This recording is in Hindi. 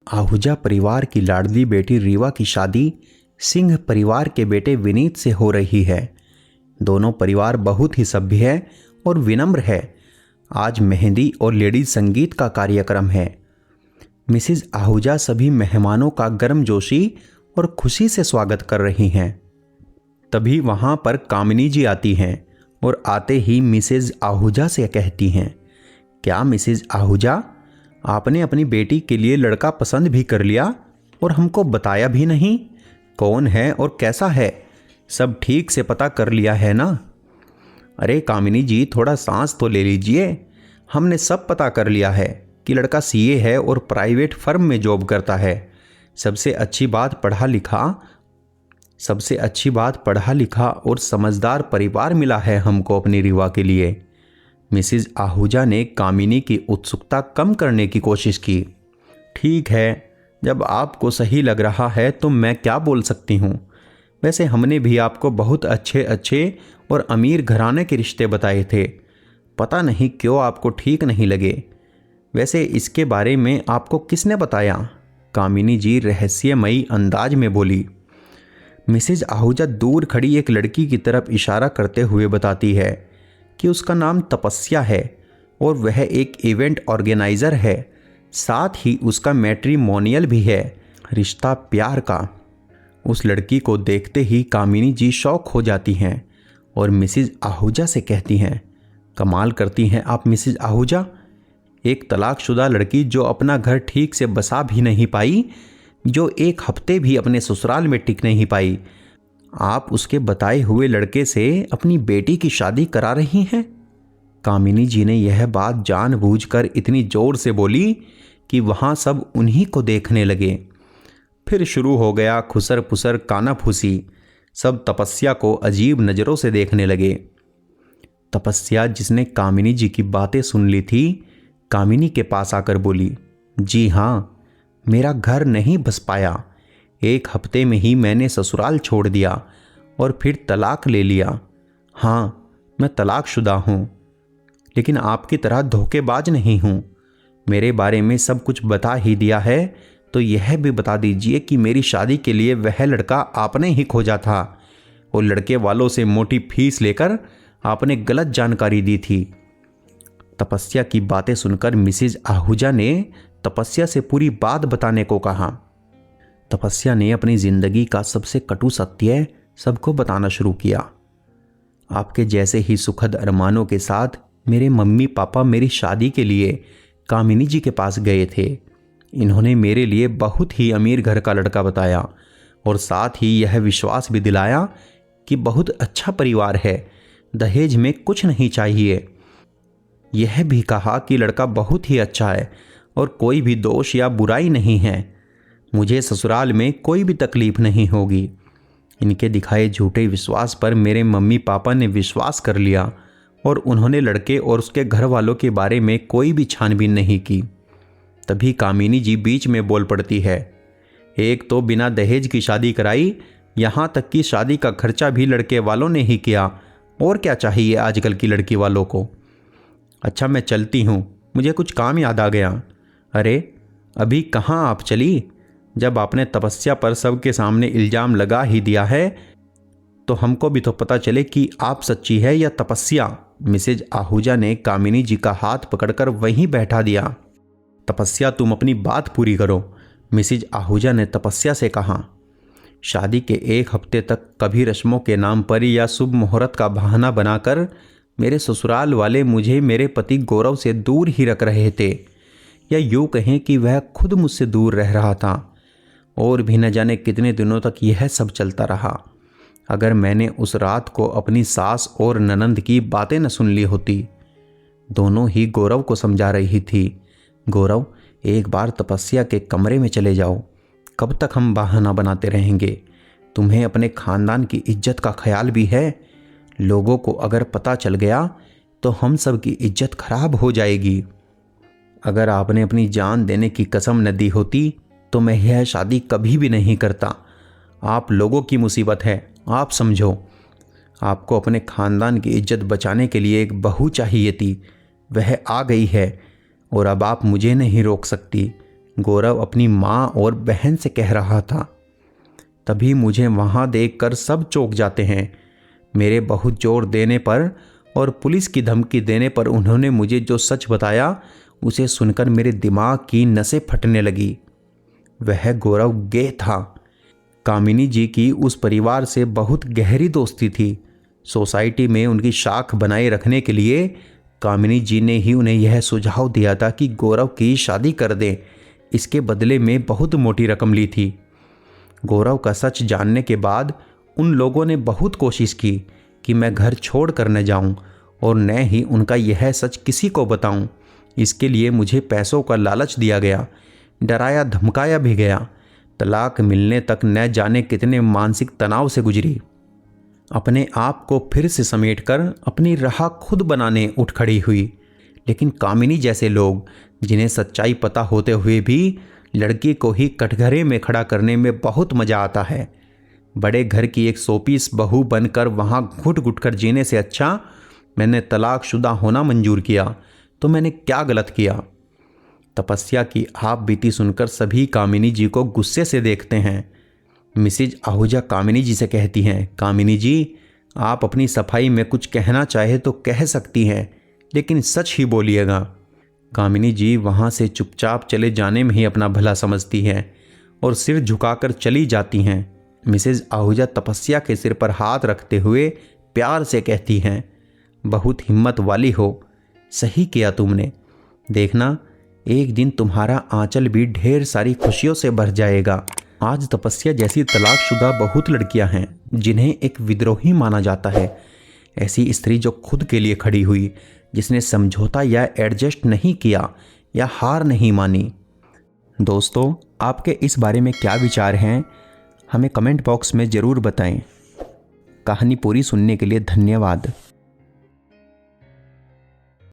आहूजा परिवार की लाडली बेटी रीवा की शादी सिंह परिवार के बेटे विनीत से हो रही है। दोनों परिवार बहुत ही सभ्य है और विनम्र है। आज मेहंदी और लेडीज संगीत का कार्यक्रम है। मिसिज आहूजा सभी मेहमानों का गर्मजोशी और खुशी से स्वागत कर रही हैं। तभी वहां पर कामिनी जी आती हैं और आते ही मिसेज आहूजा से कहती हैं, क्या मिसेज आहूजा, आपने अपनी बेटी के लिए लड़का पसंद भी कर लिया और हमको बताया भी नहीं? कौन है और कैसा है, सब ठीक से पता कर लिया है ना? अरे कामिनी जी, थोड़ा सांस तो ले लीजिए। हमने सब पता कर लिया है कि लड़का सीए है और प्राइवेट फर्म में जॉब करता है। सबसे अच्छी बात पढ़ा लिखा और समझदार परिवार मिला है हमको अपनी रीवा के लिए। मिसिज आहूजा ने कामिनी की उत्सुकता कम करने की कोशिश की। ठीक है, जब आपको सही लग रहा है तो मैं क्या बोल सकती हूँ। वैसे हमने भी आपको बहुत अच्छे अच्छे और अमीर घराने के रिश्ते बताए थे, पता नहीं क्यों आपको ठीक नहीं लगे। वैसे इसके बारे में आपको किसने बताया? कामिनी जी रहस्यमयी अंदाज में बोली। मिसेज आहूजा दूर खड़ी एक लड़की की तरफ इशारा करते हुए बताती है कि उसका नाम तपस्या है और वह एक इवेंट ऑर्गेनाइज़र है। साथ ही उसका मैट्रिमोनियल भी है, रिश्ता प्यार का। उस लड़की को देखते ही कामिनी जी शौक हो जाती हैं और मिसेज आहूजा से कहती हैं, कमाल करती हैं आप मिसेज आहूजा। एक तलाकशुदा लड़की जो अपना घर ठीक से बसा भी नहीं पाई, जो एक हफ्ते भी अपने ससुराल में टिक नहीं पाई, आप उसके बताए हुए लड़के से अपनी बेटी की शादी करा रही हैं। कामिनी जी ने यह बात जानबूझकर इतनी जोर से बोली कि वहां सब उन्हीं को देखने लगे। फिर शुरू हो गया खुसर पुसर कानाफूसी। सब तपस्या को अजीब नज़रों से देखने लगे। तपस्या, जिसने कामिनी जी की बातें सुन ली थी, कामिनी के पास आकर बोली, जी हाँ, मेरा घर नहीं बस पाया। एक हफ्ते में ही मैंने ससुराल छोड़ दिया और फिर तलाक ले लिया। हाँ, मैं तलाकशुदा हूँ, लेकिन आपकी तरह धोखेबाज नहीं हूँ। मेरे बारे में सब कुछ बता ही दिया है, तो यह भी बता दीजिए कि मेरी शादी के लिए वह लड़का आपने ही खोजा था और लड़के वालों से मोटी फीस लेकर आपने गलत जानकारी दी थी। तपस्या की बातें सुनकर मिसेज आहूजा ने तपस्या से पूरी बात बताने को कहा। तपस्या ने अपनी जिंदगी का सबसे कटु सत्य सबको बताना शुरू किया। आपके जैसे ही सुखद अरमानों के साथ मेरे मम्मी पापा मेरी शादी के लिए कामिनी जी के पास गए थे। इन्होंने मेरे लिए बहुत ही अमीर घर का लड़का बताया और साथ ही यह विश्वास भी दिलाया कि बहुत अच्छा परिवार है, दहेज में कुछ नहीं चाहिए। यह भी कहा कि लड़का बहुत ही अच्छा है और कोई भी दोष या बुराई नहीं है। मुझे ससुराल में कोई भी तकलीफ नहीं होगी। इनके दिखाए झूठे विश्वास पर मेरे मम्मी पापा ने विश्वास कर लिया और उन्होंने लड़के और उसके घर वालों के बारे में कोई भी छानबीन नहीं की। तभी कामिनी जी बीच में बोल पड़ती है, एक तो बिना दहेज की शादी कराई, यहाँ तक कि शादी का खर्चा भी लड़के वालों ने ही किया। और क्या चाहिए आजकल की लड़की वालों को। अच्छा, मैं चलती हूँ, मुझे कुछ काम याद आ गया। अरे अभी कहाँ आप चली? जब आपने तपस्या पर सबके सामने इल्ज़ाम लगा ही दिया है तो हमको भी तो पता चले कि आप सच्ची है या तपस्या। मिसेज आहूजा ने कामिनी जी का हाथ पकड़कर वहीं बैठा दिया। तपस्या, तुम अपनी बात पूरी करो, मिसेज आहूजा ने तपस्या से कहा। शादी के एक हफ्ते तक कभी रस्मों के नाम पर या शुभ मुहूर्त का बहाना बनाकर मेरे ससुराल वाले मुझे मेरे पति गौरव से दूर ही रख रहे थे, या यूँ कहें कि वह खुद मुझसे दूर रह रहा था। और भी न जाने कितने दिनों तक यह सब चलता रहा। अगर मैंने उस रात को अपनी सास और ननंद की बातें न सुन ली होती। दोनों ही गौरव को समझा रही थी, गौरव, एक बार तपस्या के कमरे में चले जाओ। कब तक हम बहाना बनाते रहेंगे? तुम्हें अपने खानदान की इज्जत का ख्याल भी है? लोगों को अगर पता चल गया तो हम सब की इज्जत खराब हो जाएगी। अगर आपने अपनी जान देने की कसम न दी होती तो मैं यह शादी कभी भी नहीं करता। आप लोगों की मुसीबत है, आप समझो। आपको अपने खानदान की इज्जत बचाने के लिए एक बहू चाहिए थी, वह आ गई है और अब आप मुझे नहीं रोक सकती। गौरव अपनी माँ और बहन से कह रहा था। तभी मुझे वहाँ देखकर सब चौंक जाते हैं। मेरे बहुत जोर देने पर और पुलिस की धमकी देने पर उन्होंने मुझे जो सच बताया उसे सुनकर मेरे दिमाग की नसें फटने लगी। वह गौरव गे था। कामिनी जी की उस परिवार से बहुत गहरी दोस्ती थी। सोसाइटी में उनकी शाख बनाए रखने के लिए कामिनी जी ने ही उन्हें यह सुझाव दिया था कि गौरव की शादी कर दें। इसके बदले में बहुत मोटी रकम ली थी। गौरव का सच जानने के बाद उन लोगों ने बहुत कोशिश की कि मैं घर छोड़ कर न जाऊं और न ही उनका यह सच किसी को बताऊं। इसके लिए मुझे पैसों का लालच दिया गया, डराया धमकाया भी गया। तलाक मिलने तक न जाने कितने मानसिक तनाव से गुजरी। अपने आप को फिर से समेटकर अपनी राह खुद बनाने उठ खड़ी हुई। लेकिन कामिनी जैसे लोग, जिन्हें सच्चाई पता होते हुए भी लड़की को ही कटघरे में खड़ा करने में बहुत मज़ा आता है, बड़े घर की एक सोपीस बहू बनकर वहाँ घुट घुट कर जीने से अच्छा मैंने तलाकशुदा होना मंजूर किया। तो मैंने क्या गलत किया? तपस्या की आप बीती सुनकर सभी कामिनी जी को गुस्से से देखते हैं। मिसिज आहूजा कामिनी जी से कहती हैं, कामिनी जी, आप अपनी सफाई में कुछ कहना चाहे तो कह सकती हैं, लेकिन सच ही बोलिएगा। कामिनी जी वहाँ से चुपचाप चले जाने में ही अपना भला समझती हैं और सिर झुकाकर चली जाती हैं। मिसिज आहूजा तपस्या के सिर पर हाथ रखते हुए प्यार से कहती हैं, बहुत हिम्मत वाली हो, सही किया तुमने। देखना, एक दिन तुम्हारा आंचल भी ढेर सारी खुशियों से भर जाएगा। आज तपस्या जैसी तलाकशुदा बहुत लड़कियां हैं जिन्हें एक विद्रोही माना जाता है। ऐसी स्त्री जो खुद के लिए खड़ी हुई, जिसने समझौता या एडजस्ट नहीं किया या हार नहीं मानी। दोस्तों, आपके इस बारे में क्या विचार हैं, हमें कमेंट बॉक्स में ज़रूर बताएं। कहानी पूरी सुनने के लिए धन्यवाद।